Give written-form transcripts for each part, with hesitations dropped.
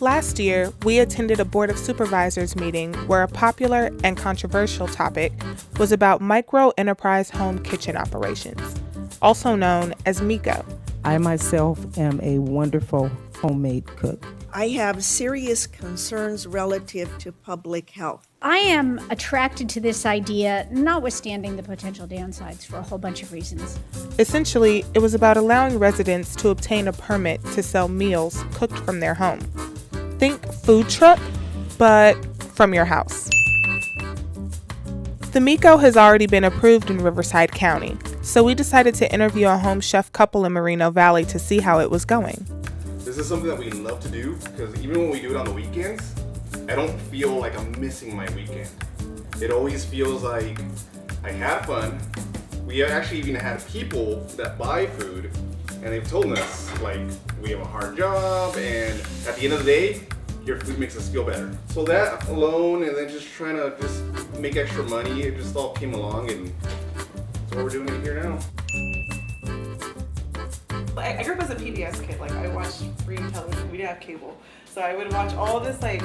Last year, we attended a Board of Supervisors meeting where a popular and controversial topic was about micro enterprise home kitchen operations, also known as MEHKO. I myself am a wonderful homemade cook. I have serious concerns relative to public health. I am attracted to this idea, notwithstanding the potential downsides, for a whole bunch of reasons. Essentially, it was about allowing residents to obtain a permit to sell meals cooked from their home. Think food truck, but from your house. The MEHKO has already been approved in Riverside County, so we decided to interview a home chef couple in Moreno Valley to see how it was going. This is something that we love to do because even when we do it on the weekends, I don't feel like I'm missing my weekend. It always feels like I had fun. We have actually even had people that buy food and they've told us like we have a hard job and at the end of the day, your food makes us feel better. So that alone and then just trying to just make extra money, it just all came along and that's what we're doing it here now. I grew up as a PBS kid. Like I watched free television. We didn't have cable, so I would watch all this. I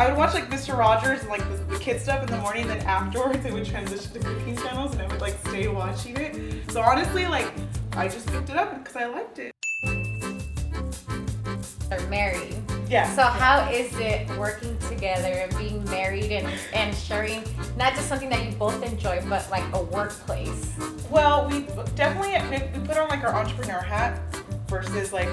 would watch like Mr. Rogers and like the kid stuff in the morning. Then afterwards, it would transition to cooking channels, and I would like stay watching it. So honestly, like I just picked it up because I liked it. They're married. Yeah. So how is it working together and being married and sharing not just something that you both enjoy, but like a workplace? Well, we definitely we put on like our entrepreneur hat versus like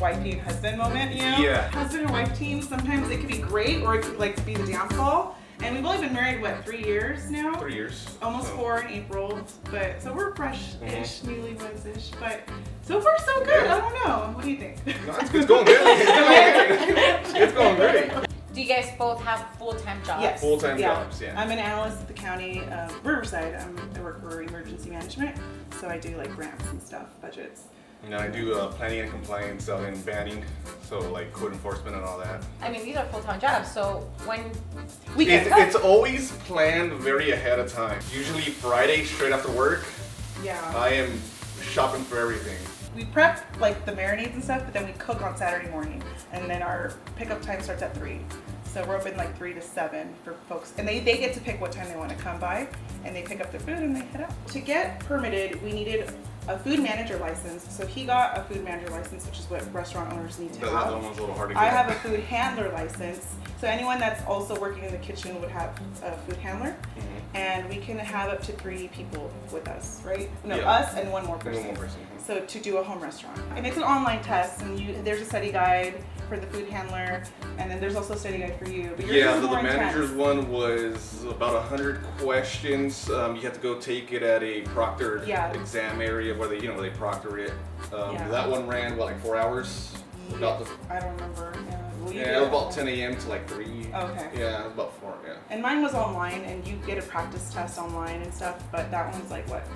wifey and husband moment, you know? Yeah. Husband and wife team, sometimes it could be great or it could like be the downfall. And we've only been married, what, 3 years now? 3 years. Almost 4 in April, but so we're fresh-ish, newlyweds-ish, but so far so good. Yeah. I don't know. What do you think? No, it's going good. It's going great. Do you guys both have full-time jobs? Yes. Full-time jobs, yeah. I'm an analyst at the county of Riverside. I work for emergency management, so I do like grants and stuff, budgets. And I do planning and compliance and banning, so like code enforcement and all that. I mean, these are full-time jobs, so when... It's always planned very ahead of time. Usually Friday straight after work, Yeah. I am shopping for everything. We prep like the marinades and stuff, but then we cook on Saturday morning, and then our pickup time starts at 3. So we're open like 3 to 7 for folks, and they get to pick what time they want to come by, and they pick up their food and they head out. To get permitted, we needed a food manager license. So he got a food manager license, which is what restaurant owners need to That have. one was a little hard to get. I have a food handler license. So anyone that's also working in the kitchen would have a food handler. And we can have up to 3 people with us, right? No, Yeah. us and one more person. One more person. So to do a home restaurant. And it's an online test, and there's a study guide for the food handler, and then there's also a study guide for you. But yours Yeah, is the more manager's intense. one was about 100 questions. You have to go take it at a proctored exam area where they proctor it. That one ran like 4 hours. I don't remember. It was about 10 a.m. to like 3. Okay. Yeah, it was about 4. Yeah. And mine was online, and you get a practice test online and stuff. But that one's like what?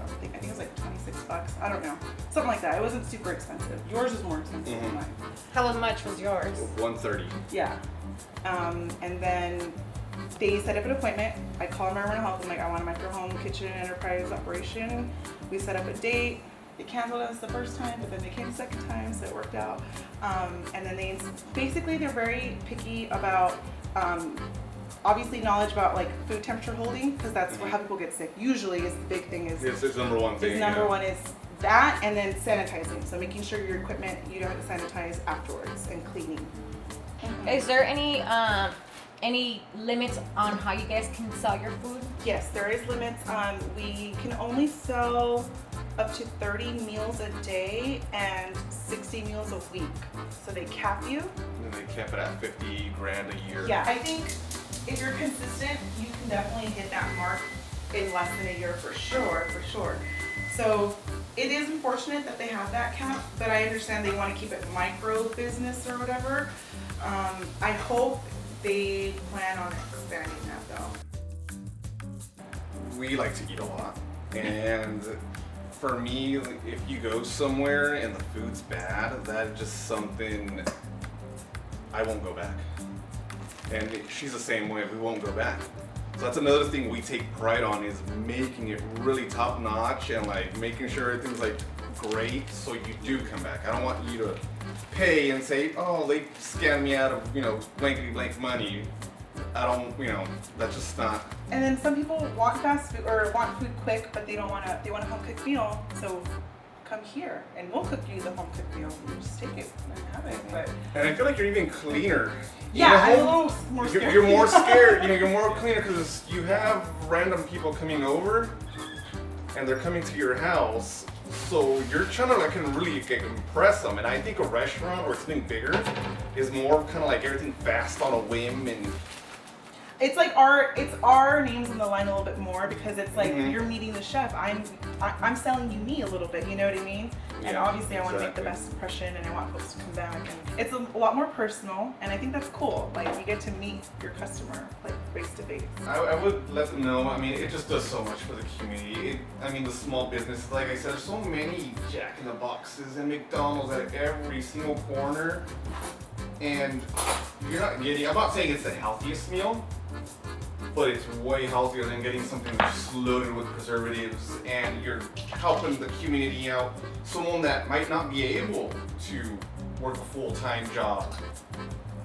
I think it was like $26. I don't know, something like that. It wasn't super expensive. Yours was more expensive than mine. How much was yours? 130. Yeah. And then they set up an appointment. I called my mental health. I'm like, I want a micro home kitchen enterprise operation. We set up a date. They canceled us the first time, but then they came the second time, so it worked out. And then they're very picky about obviously knowledge about like food temperature holding, because that's how people get sick. Usually is the big thing. It's number one thing. Number one is that, and then sanitizing. So making sure your equipment, you don't have to sanitize afterwards, and cleaning. Is there any limits on how you guys can sell your food? Yes, there is limits. We can only sell up to 30 meals a day and 60 meals a week. So they cap you. And they cap it at $50,000 a year. Yeah, I think if you're consistent, you can definitely hit that mark in less than a year for sure. So it is unfortunate that they have that cap, but I understand they want to keep it micro business or whatever. I hope they plan on expanding that though. We like to eat a lot, and for me, if you go somewhere and the food's bad, that's just something I won't go back. And she's the same way, we won't go back. So that's another thing we take pride on, is making it really top notch and like making sure everything's like great so you do come back. I don't want you to pay and say, oh, they scammed me out of, blankety blank money. I don't, that's just not. And then some people want fast food or want food quick, but they want a home cooked meal. So come here and we'll cook you the home cooked meal. You just take it and have it. But And I feel like you're even cleaner. yeah, I'm a You know, little more scared. You're more scared, you're more cleaner because you have random people coming over and they're coming to your house. So you're trying to like really impress them. And I think a restaurant or something bigger is more kind of like everything fast on a whim and It's like our names in the line a little bit more because it's like Mhm. you're meeting the chef. I'm selling you me a little bit. You know what I mean? And Yeah, obviously I want to make the exactly. best impression and I want folks to come back. And it's a lot more personal and I think that's cool. Like you get to meet your customer like face to face. I would let them know. I mean, it just does so much for the community. The small business, like I said, there's so many Jack in the Boxes and McDonald's at every single corner. And you're not getting, I'm not saying it's the healthiest meal, but it's way healthier than getting something just loaded with preservatives and you're helping the community out. Someone that might not be able to work a full-time job.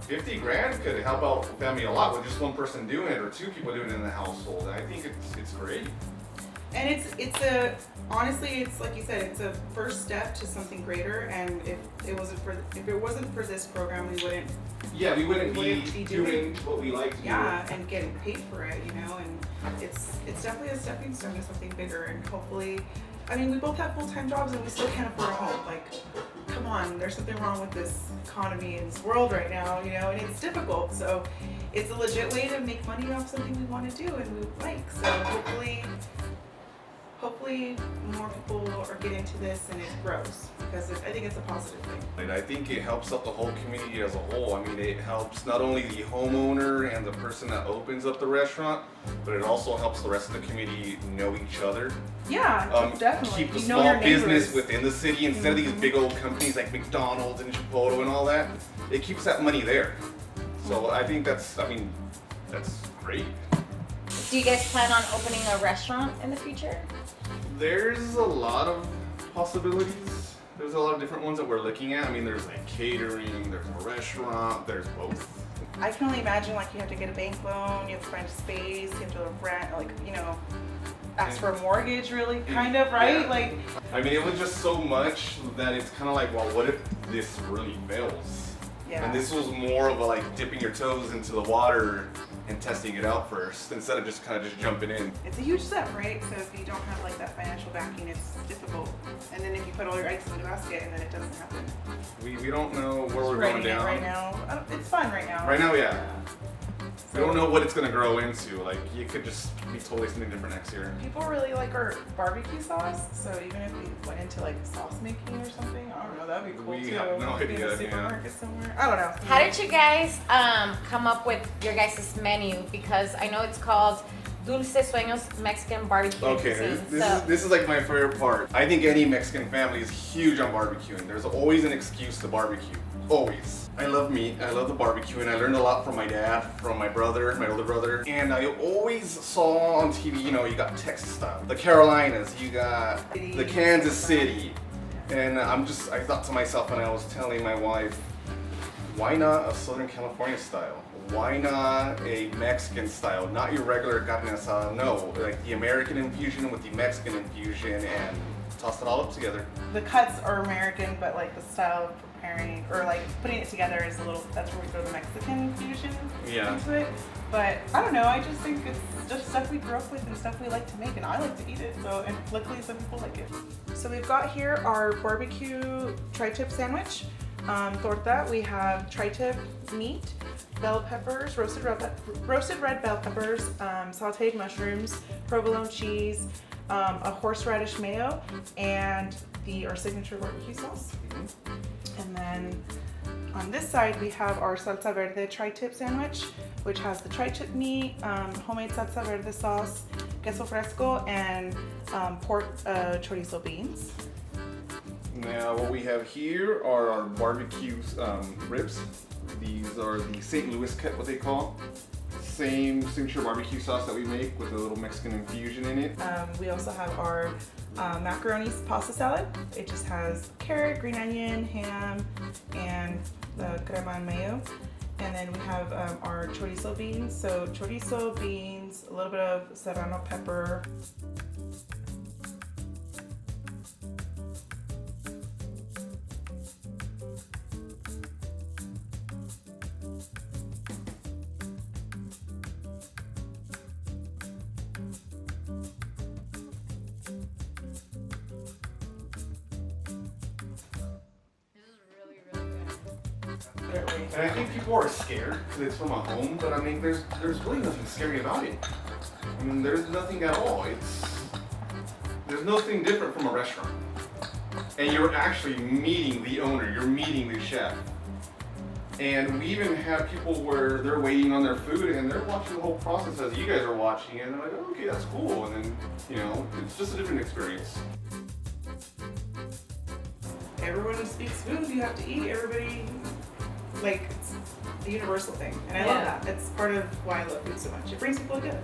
50 grand could help out the family a lot with just one person doing it or two people doing it in the household. And I think it's great. And honestly, it's like you said, it's a first step to something greater. And if it wasn't for this program, we wouldn't. Yeah, we wouldn't be be doing- doing what we like to Yeah, and getting paid for it, And it's definitely a stepping stone to something bigger. And hopefully, we both have full-time jobs and we still can't afford a home. Like, come on, there's something wrong with this economy and this world right now, And it's difficult. So it's a legit way to make money off something we want to do and we like. So hopefully more people are getting into this and it grows because I think it's a positive thing. And I think it helps out the whole community as a whole. It helps not only the homeowner and the person that opens up the restaurant, but it also helps the rest of the community know each other. Yeah, definitely. Keep the You know small your business neighbors. within the city instead of these big old companies like McDonald's and Chipotle and all that. It keeps that money there. So I think that's great. Do you guys plan on opening a restaurant in the future? There's a lot of possibilities. There's a lot of different ones that we're looking at. There's like catering, there's a restaurant, there's both. I can only imagine you have to get a bank loan, you have to find a space, you have to rent, ask for a mortgage really, kind of, right? Yeah. It was just so much that it's kind of like, well, what if this really fails? Yeah. And this was more of a dipping your toes into the water and testing it out first instead of just jumping in. It's a huge step, right? So if you don't have that financial backing, it's difficult. And then if you put all your eggs in the basket and then it doesn't happen. We don't know where we're Writing going down. it right now. It's fun right now. Right now, yeah. We don't know what it's gonna grow into. You could just be totally something different next year. People really like our barbecue sauce, so even if we went into sauce making or something, I don't know, that'd be cool We too. have no Maybe in idea, a yeah. supermarket somewhere. I don't know. How did you guys come up with your guys' menu? Because I know it's called Dulce Sueños Mexican Barbecue Okay, Cuisine. this is my favorite part. I think any Mexican family is huge on barbecuing. There's always an excuse to barbecue. Always. I love meat, I love the barbecue, and I learned a lot from my dad, from my brother, my older brother. And I always saw on TV, you got Texas style, the Carolinas, you got the Kansas City. And I thought to myself when I was telling my wife, why not a Southern California style? Why not a Mexican style? Not your regular carne asada, no. The American infusion with the Mexican infusion and toss it all up together. The cuts are American, but the style of preparing or putting it together is that's where we throw the Mexican fusion into it. But I don't know, I just think it's just stuff we grew up with and stuff we like to make and I like to eat it. So, and luckily some people like it. So we've got here our barbecue tri-tip sandwich. Torta, we have tri-tip meat, bell peppers, roasted red bell peppers, sauteed mushrooms, provolone cheese, a horseradish mayo, and our signature barbecue sauce. And then on this side we have our salsa verde tri-tip sandwich, which has the tri-tip meat, homemade salsa verde sauce, queso fresco, and pork chorizo beans. Now what we have here are our barbecue ribs. These are the St. Louis cut, what they call. Same signature barbecue sauce that we make with a little Mexican infusion in it. We also have our macaroni pasta salad. It just has carrot, green onion, ham, and the crema and mayo. And then we have our chorizo beans. So chorizo beans, a little bit of serrano pepper. And I think people are scared because it's from a home, but I mean, there's really nothing scary about it. I mean, there's nothing at all. There's nothing different from a restaurant. And you're actually meeting the owner, you're meeting the chef. And we even have people where they're waiting on their food and they're watching the whole process as you guys are watching, and they're like, oh, okay, that's cool. And then, you know, it's just a different experience. Everyone speaks food, you have to eat. Everybody, like, it's a universal thing. And I love that. It's part of why I love food so much. It brings people together.